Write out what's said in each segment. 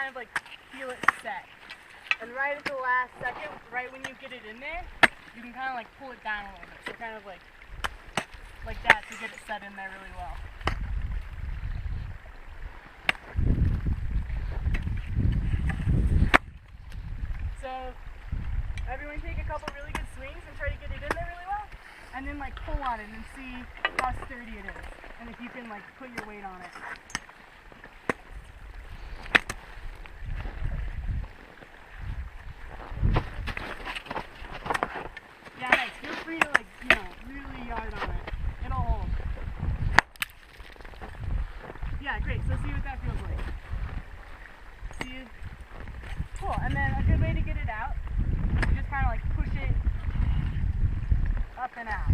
kind of like feel it set. And right at the last second, right when you get it in there, you can kind of like pull it down a little bit. So kind of like that to get it set in there really well. So everyone take a couple really good swings and try to get it in there really well. And then like pull on it and see how sturdy it is. And if you can like put your weight on it. Yeah, nice. Feel free to like, really yard on it. It'll hold. Yeah, great. So see what that feels like. See? Cool. And then a good way to get it out, you just kind of like push it up and out.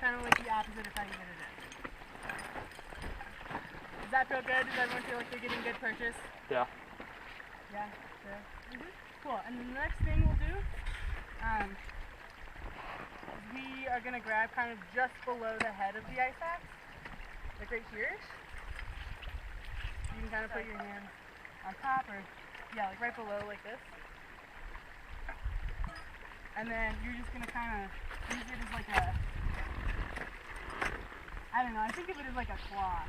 Kind of like the opposite of how you get it in. Does that feel good? Does everyone feel like they're getting good purchase? Yeah. Yeah? Sure. Cool. And then the next thing we'll do, we are going to grab kind of just below the head of the ice axe, like right here. You can kind of put your hands on top or, yeah, like right below like this. And then you're just going to kind of use it as like a, I don't know, I think of it as like a claw.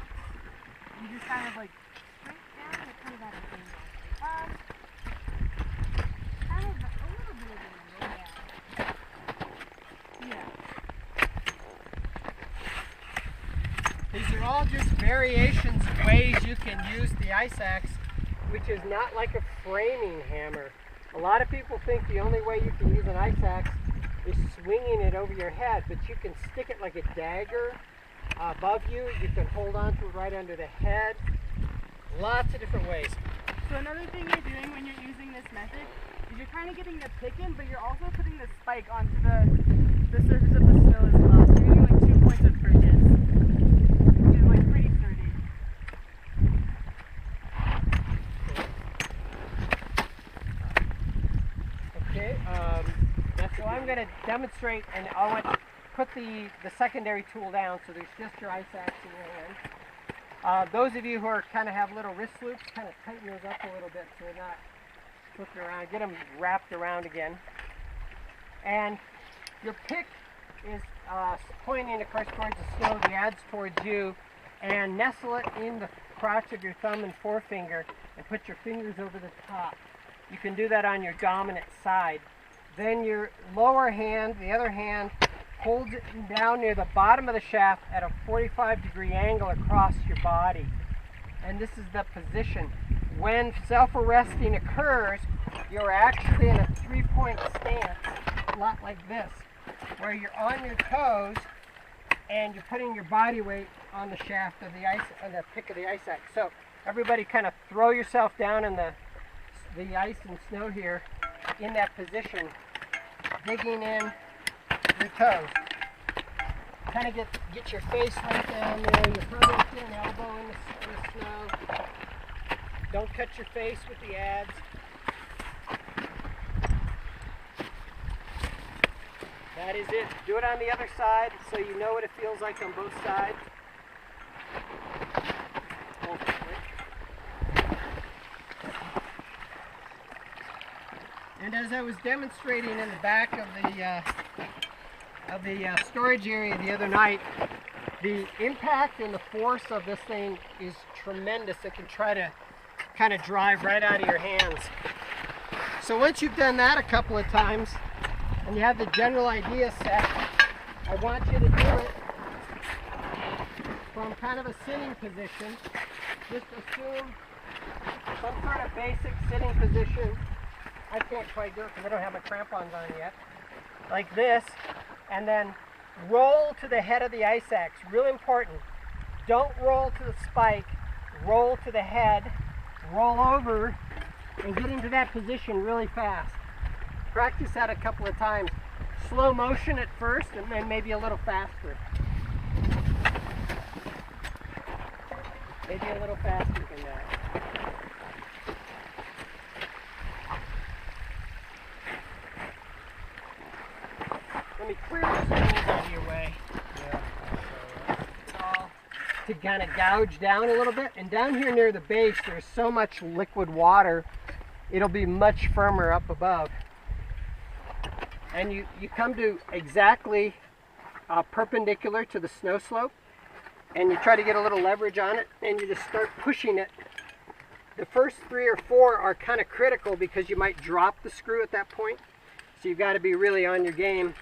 You just kind of like straight down and put it at the finger. Kind of a little bit of an angle, yeah. These are all just variations of ways you can use the ice axe, which is not like a framing hammer. A lot of people think the only way you can use an ice axe is swinging it over your head, but you can stick it like a dagger above you. You can hold on to it right under the head. Lots of different ways. So another thing you're doing when you're using this method is you're kind of getting the pick in, but you're also putting the spike onto the surface of the snow as well. So you're getting like 2 points of purchase, which is like pretty sturdy. Okay, so I'm going to demonstrate, and I want to put the secondary tool down so there's just your ice axe in your hand. Those of you who are kind of have little wrist loops, kind of tighten those up a little bit so they're not flipping around. Get them wrapped around again. And your pick is pointing, of course, towards the snow, the adze towards you, and nestle it in the crotch of your thumb and forefinger and put your fingers over the top. You can do that on your dominant side. Then your lower hand, the other hand, holds it down near the bottom of the shaft at a 45-degree angle across your body. And this is the position. When self-arresting occurs, you're actually in a three-point stance, a lot like this, where you're on your toes and you're putting your body weight on the shaft of the ice, on the pick of the ice axe. So everybody kind of throw yourself down in the ice and snow here in that position, digging in your toes. Kind of get your face right down there. You're probably going to get an elbow in the snow. Don't cut your face with the adze. That is it. Do it on the other side so you know what it feels like on both sides. And as I was demonstrating in the back of the storage area the other night, the impact and the force of this thing is tremendous. It can try to kind of drive right out of your hands. So once you've done that a couple of times and you have the general idea set, I want you to do it from kind of a sitting position. Just assume some sort of basic sitting position. I can't quite do it because I don't have my crampons on yet. Like this, and then roll to the head of the ice axe. Really important. Don't roll to the spike. Roll to the head. Roll over and get into that position really fast. Practice that a couple of times. Slow motion at first and then maybe a little faster. Maybe a little faster than that. Let me clear the stones out of your way. Yeah. to kind of gouge down a little bit. And down here near the base, there's so much liquid water, it'll be much firmer up above. And you come to exactly perpendicular to the snow slope, and you try to get a little leverage on it, and you just start pushing it. The first 3 or 4 are kind of critical because you might drop the screw at that point. So you've got to be really on your game.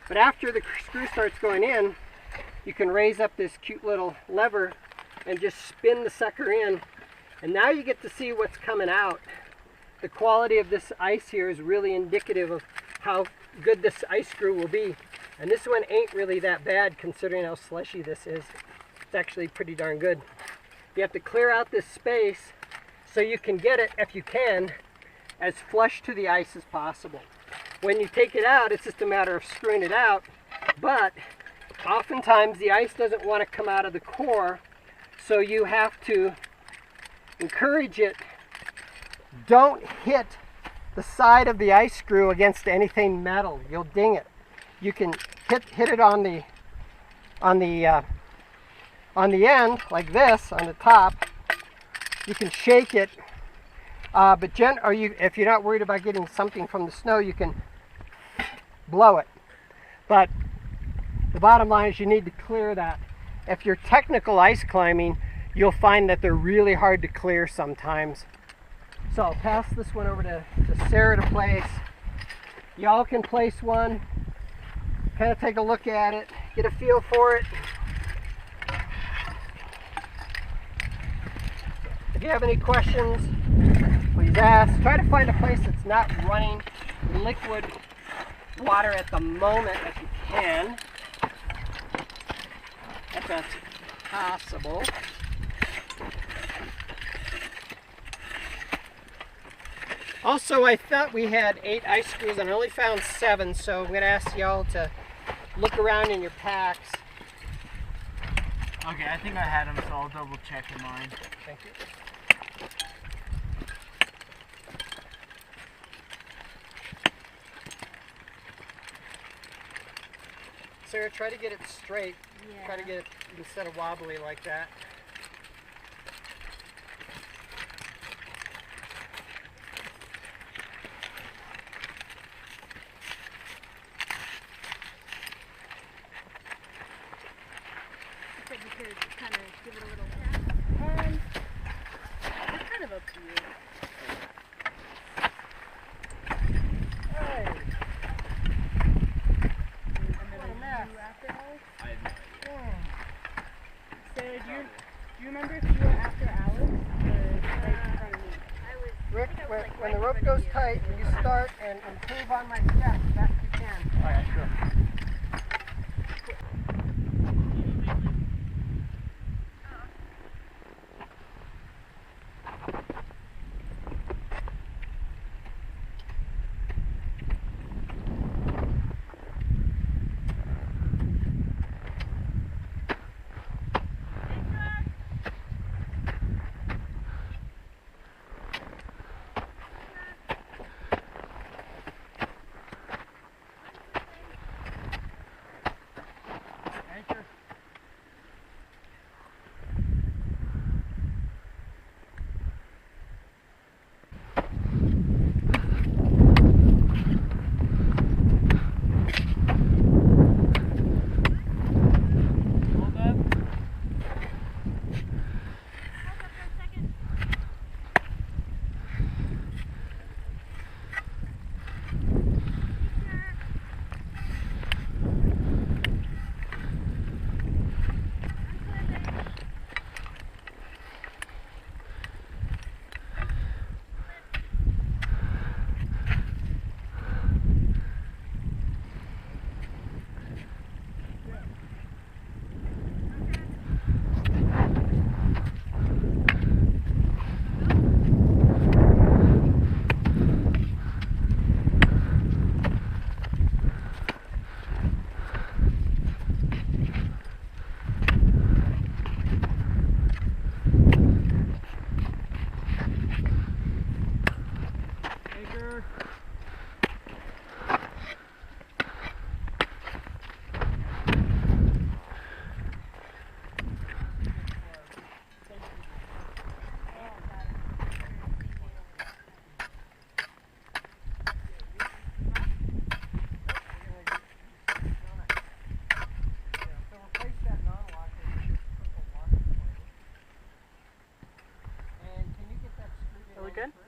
But after the screw starts going in, you can raise up this cute little lever and just spin the sucker in. And now you get to see what's coming out. The quality of this ice here is really indicative of how good this ice screw will be. And this one ain't really that bad considering how slushy this is. It's actually pretty darn good. You have to clear out this space so you can get it, if you can, as flush to the ice as possible. When you take it out, it's just a matter of screwing it out, but oftentimes the ice doesn't want to come out of the core, so you have to encourage it. Don't hit the side of the ice screw against anything metal. You'll ding it. You can hit it on the end like this on the top. You can shake it, if you're not worried about getting something from the snow, you can blow it. But the bottom line is you need to clear that. If you're technical ice climbing, you'll find that they're really hard to clear sometimes. So I'll pass this one over to Sarah to place. Y'all can place one, kind of take a look at it, get a feel for it. If you have any questions, please ask. Try to find a place that's not running liquid water at the moment if you can, if that's possible. Also, I thought we had 8 ice screws and I only found 7, so I'm going to ask y'all to look around in your packs. Okay, I think I had them, so I'll double check in mine. Thank you. Sarah, try to get it straight. Yeah. Try to get it instead of wobbly like that. I said you could kind of give it a little tap. It's kind of up to you. Hey. I had no idea. Sarah, do you remember if you were after hours or right in front of me? Rick, when the rope goes tight, you start and improve on my step as best you can. Alright, sure.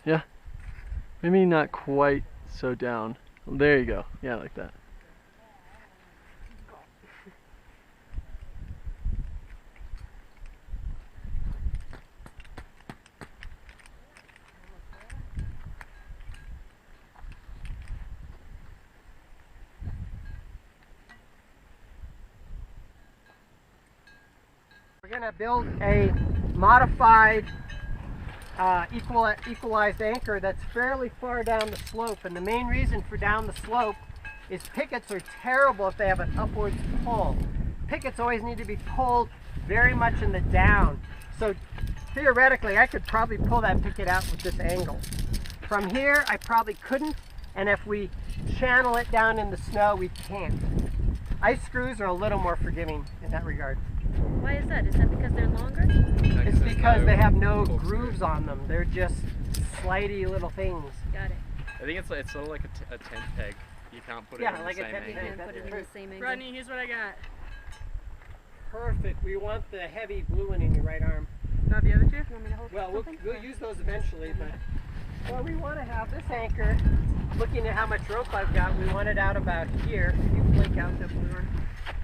Yeah. Maybe not quite so down. There you go. Yeah, like that. We're going to build a modified equalized anchor that's fairly far down the slope, and the main reason for down the slope is pickets are terrible if they have an upwards pull. Pickets always need to be pulled very much in the down. So theoretically I could probably pull that picket out with this angle. From here I probably couldn't, and if we channel it down in the snow we can't. Ice screws are a little more forgiving in that regard. Why is that? Is that because they're longer? It's because they have no grooves on them. They're just slidey little things. Got it. I think it's sort of like a tent peg. You can't put it in like the a same tent angle. peg. And put it in the same angle. Rodney, here's what I got. Perfect. We want the heavy blue one in your right arm. Not the other two? You want me to hold Well, something? we'll use those eventually, but well, we want to have this anchor. Looking at how much rope I've got, we want it out about here. You blink out the blue one.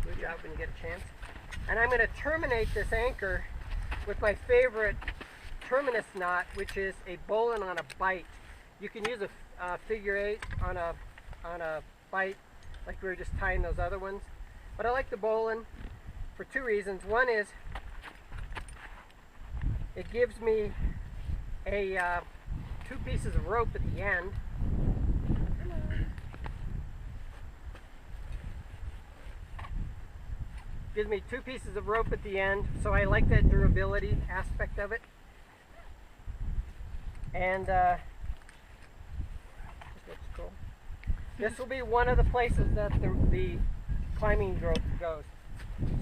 Good job when you get a chance. And I'm going to terminate this anchor with my favorite terminus knot, which is a bowline on a bite. You can use a figure 8 on a bite, like we were just tying those other ones. But I like the bowline for two reasons. One is it gives me a 2 pieces of rope at the end. Gives me 2 pieces of rope at the end, so I like that durability aspect of it. And this looks cool. This will be one of the places that the climbing rope goes.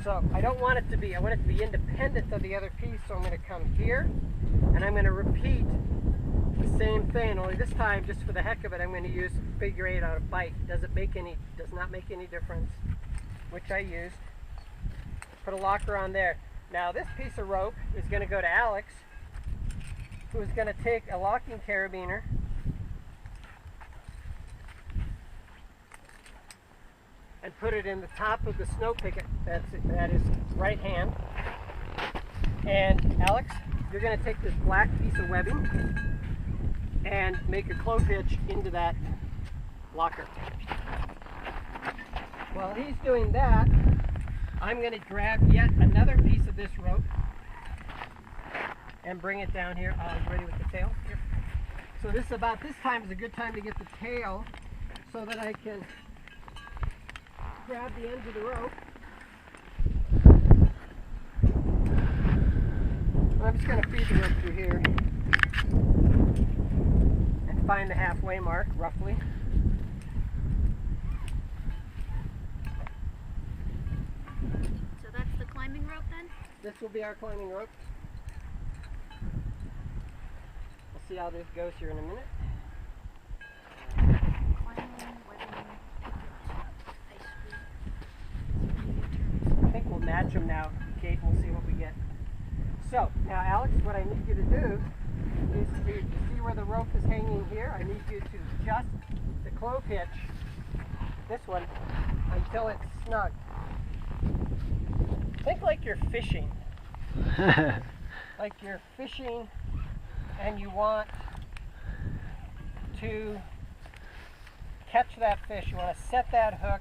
So I don't want it to be, I want it to be independent of the other piece, so I'm going to come here and I'm going to repeat the same thing, only this time, just for the heck of it, I'm going to use figure 8 on a bite. Does not make any difference, which I used. Put a locker on there. Now this piece of rope is going to go to Alex, who's going to take a locking carabiner and put it in the top of the snow picket. That is right hand. And Alex, you're going to take this black piece of webbing and make a clove hitch into that locker. While he's doing that, I'm going to grab yet another piece of this rope and bring it down here. Oh, ready with the tail? Yep. So this about this time is a good time to get the tail so that I can grab the ends of the rope. I'm just going to feed the rope through here and find the halfway mark, roughly. So that's the climbing rope then? This will be our climbing rope. We'll see how this goes here in a minute. Climbing, webbing, ice screw. I think we'll match them now, Kate, and we'll see what we get. So, now Alex, what I need you to do is to see where the rope is hanging here. I need you to adjust the clove hitch, this one, until it's snug. Think like you're fishing. Like you're fishing and you want to catch that fish. You want to set that hook.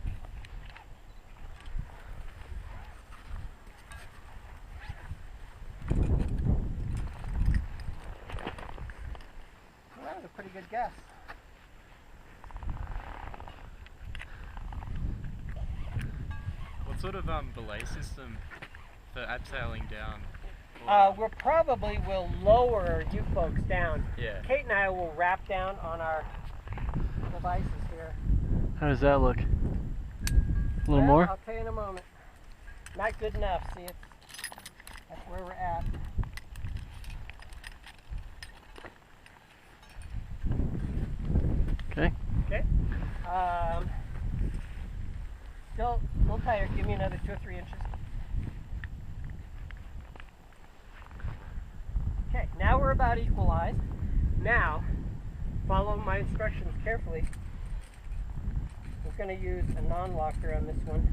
Well, that was a pretty good guess. What sort of belay system for abseiling down? We probably will lower you folks down. Yeah. Kate and I will wrap down on our devices here. How does that look? A little Well, more? I'll tell you in a moment. Not good enough, see, that's where we're at. Okay. Okay. Still a little tighter. Give me another 2 or 3 inches. Okay, now we're about equalized. Now, follow my instructions carefully. I'm going to use a non-locker on this one.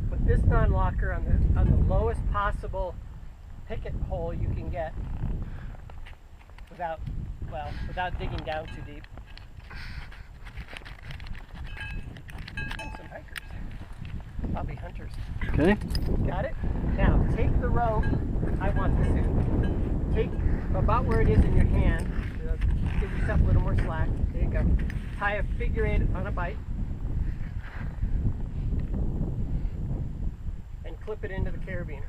Put this non-locker on the lowest possible picket hole you can get without digging down too deep. And some hikers. Probably hunters. Okay. Got it? Now, take the rope. I want this in. Take about where it is in your hand. Give yourself a little more slack. There you go. Tie a figure 8 on a bite. And clip it into the carabiner.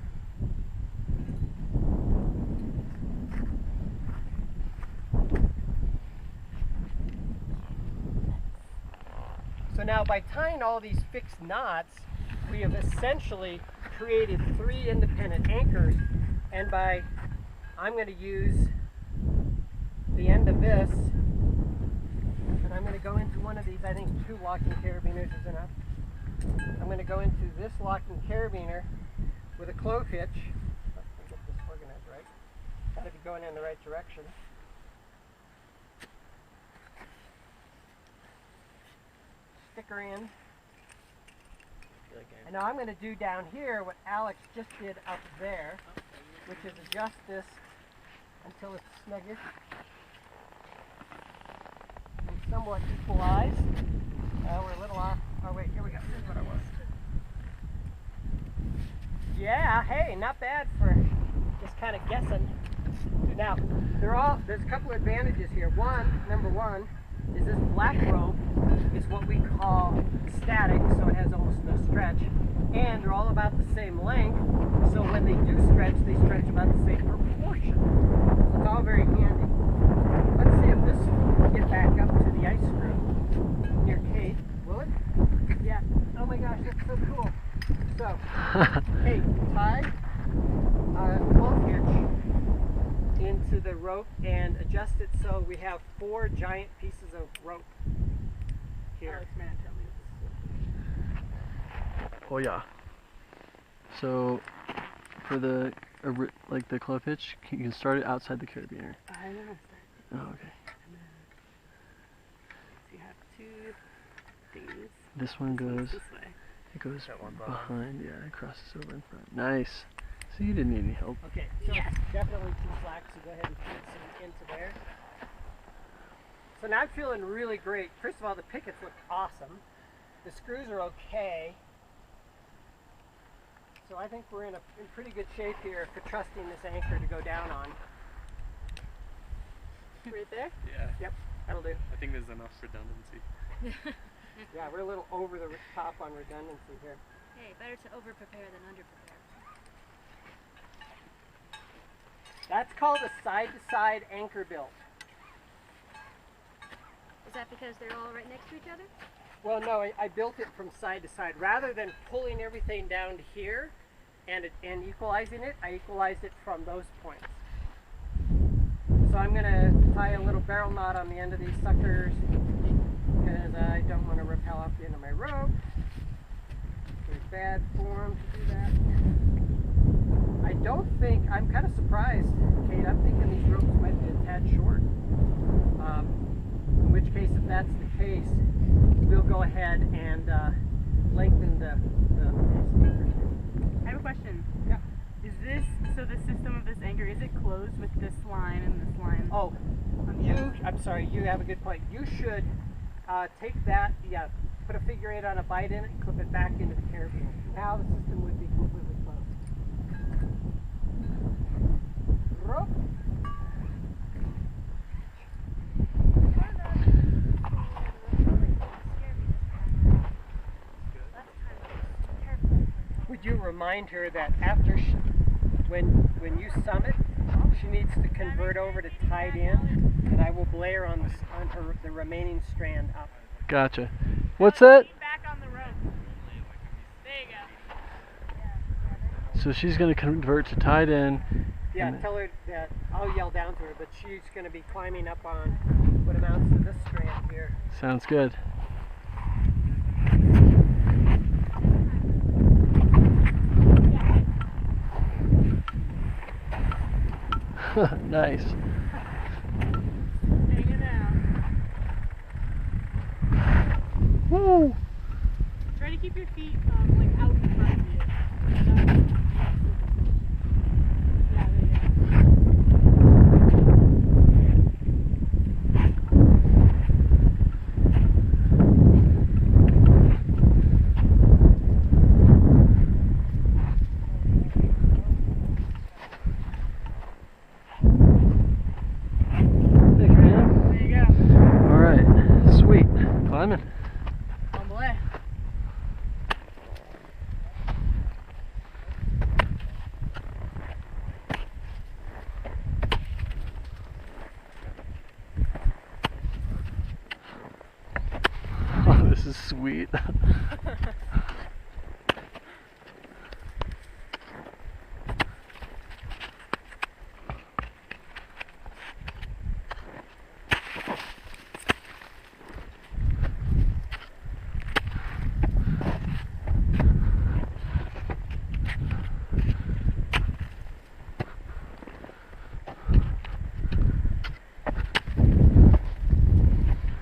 So now by tying all these fixed knots, we have essentially created 3 independent anchors, and I'm going to use the end of this, and I'm going to go into one of these. I think 2 locking carabiners is enough. I'm going to go into this locking carabiner with a clove hitch. Let me get this organized right. Got to be going in the right direction. Stick her in. And now I'm going to do down here what Alex just did up there, which is adjust this until it's snuggish and somewhat equalized. We're a little off. Oh wait, here we go. Here's what I was. Yeah, hey, not bad for just kind of guessing. Now, there's a couple advantages here. Number one, is this black rope is what we call static, so it has almost no stretch, and they're all about the same length, so when they do stretch, they stretch about the same proportion. So it's all very handy. Let's see if this will get back up to the ice screw near Kate. Will it? Yeah. Oh my gosh, that's so cool. So, Kate, tie clove hitch into the rope and adjust it so we have 4 giant pieces of rope here. Alex, man, tell me this. Oh yeah. So for the the clove hitch, you can start it outside the carabiner. I know. Oh, okay. So you have 2 things. This one goes. This way. It goes That one behind. Yeah, it crosses over in front. Nice. So you didn't need any help. Okay, so Yes. definitely too slack, so go ahead and put some into there. So now I'm feeling really great. First of all, the pickets look awesome. The screws are okay. So I think we're in pretty good shape here for trusting this anchor to go down on. Right there? Yeah. Yep, that'll do. I think there's enough redundancy. Yeah, we're a little over the top on redundancy here. Hey, better to over-prepare than under-prepare. That's called a side-to-side anchor built. Is that because they're all right next to each other? Well, no, I built it from side to side. Rather than pulling everything down to here and equalizing it, I equalized it from those points. So I'm going to tie a little barrel knot on the end of these suckers because I don't want to rappel off the end of my rope. It's bad form to do that. I'm kind of surprised, Kate. I'm thinking these ropes might be a tad short. In which case, if that's the case, we'll go ahead and lengthen the anchor. I have a question. Yeah. Is this, so the system of this anchor, is it closed with this line and this line? Oh, on the end? I'm sorry, you have a good point. You should take that, put a figure 8 on a bite in it and clip it back into the carabiner. Now the system would be completely closed. Rope. Would you remind her that after when you summit, she needs to convert over to tied in, and I will blare on the remaining strand up. Gotcha. What's that? Keep back on the rope. There you go. So she's gonna convert to tied in. Yeah, And tell her that I'll yell down to her, but she's going to be climbing up on what amounts to this strand here. Sounds good. Hang Nice. it down. Woo! Try to keep your feet like out in front of you. Yeah, there you Thanks, man. go. There you go. Alright, sweet. Climbing. On the way. Oh, this is sweet.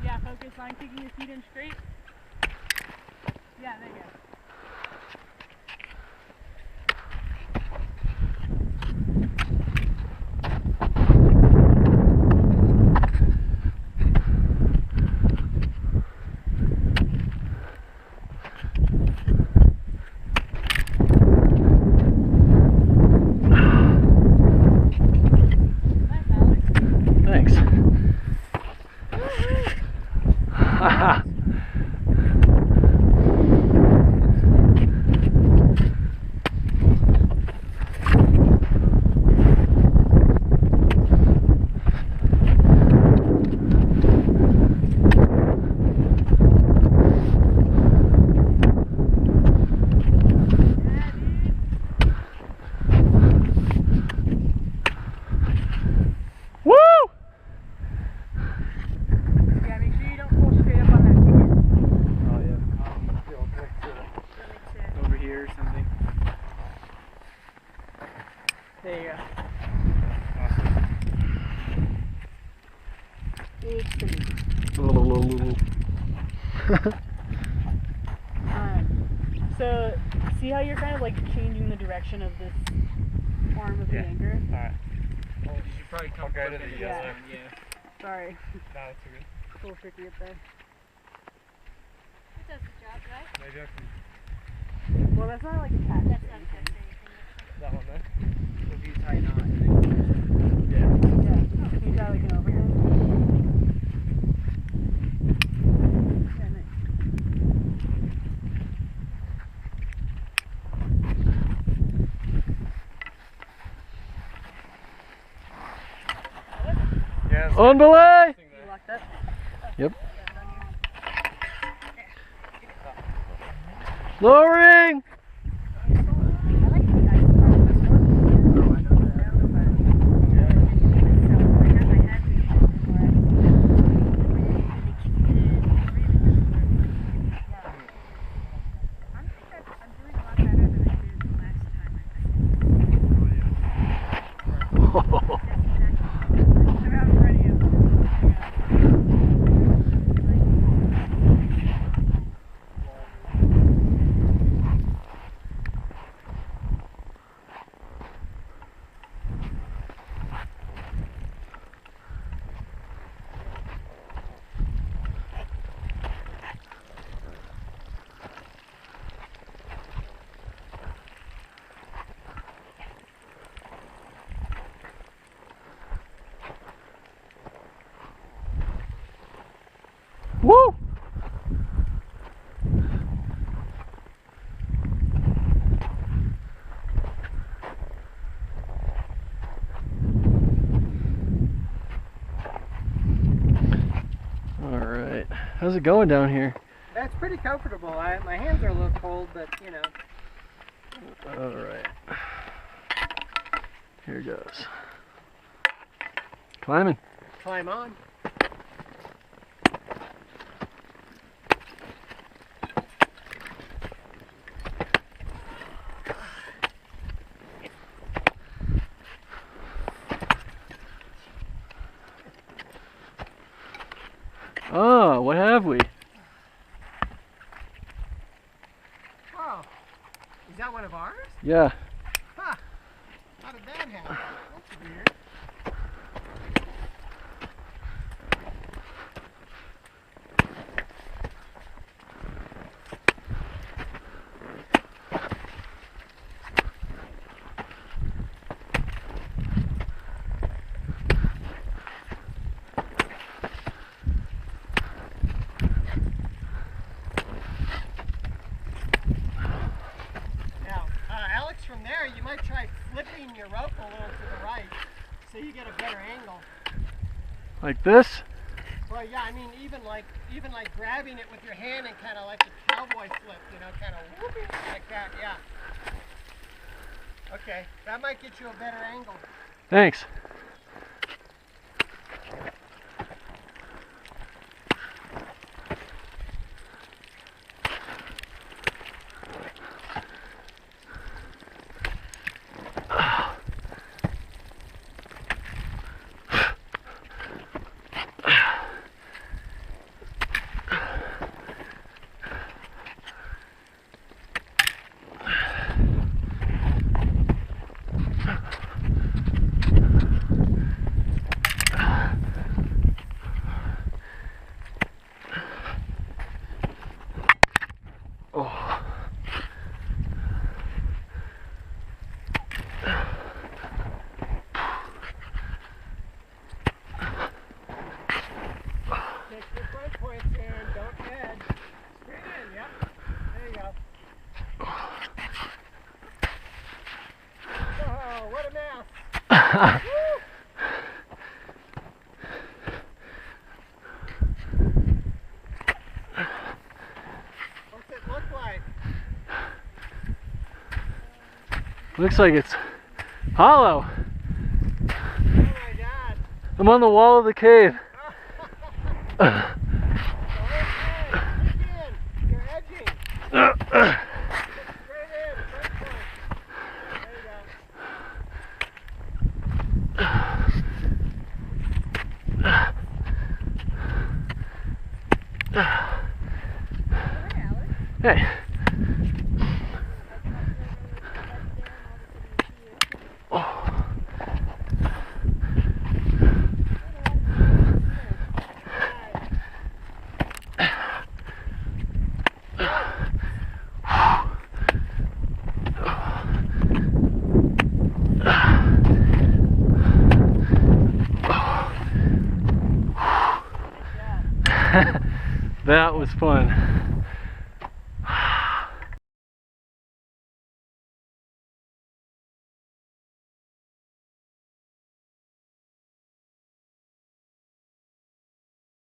Yeah, focus on kicking your feet in straight. Yeah, there you go. Nice, Alex. Thanks. Haha. Woo! Yeah, make sure you don't pull straight up on that ticket. Oh yeah. Over here or something. There you go. So, see how you're kind of like changing the direction of this arm of the Yeah. anchor? Alright. You should probably come go to closer the to yellow. this one, yeah. Sorry, No, it's good. a little tricky up there. That does the job, right? Maybe I can. Well, that's not like attached That's to not anything. good for anything. That one there. So if you tie a knot and then Yeah. Yeah. Can you try like an overhand? Yeah, nice. Yeah. it's On belay! thing You there. locked up? Yep. Lowering! I like the ice part of this one. Oh, I know that. I don't know if I got my head to it before I'm doing a lot better than I did the last time I'm out ready of Woo! Alright. How's it going down here? That's pretty comfortable. My hands are a little cold, but you know. Alright. Here goes. Climbing. Climb on. Oh, what have we? Yeah. Huh. How did that happen? That's weird. Now, Alex, from there, you might try flipping your rope a little to the right so you get a better angle. Like this? Well, yeah, I mean, even like grabbing it with your hand and kind of like a cowboy flip, you know, kind of whooping like that, yeah. Okay, that might get you a better angle. Thanks. Oh. Take your front points in, don't head. Straight in, yep. There you go. Oh, what a mess. Woo! What's it look like? Looks like it's hollow. Oh my God. I'm on the wall of the cave. Okay, dig in. You're edging. Straight in, front point. There you Hey. That was fun.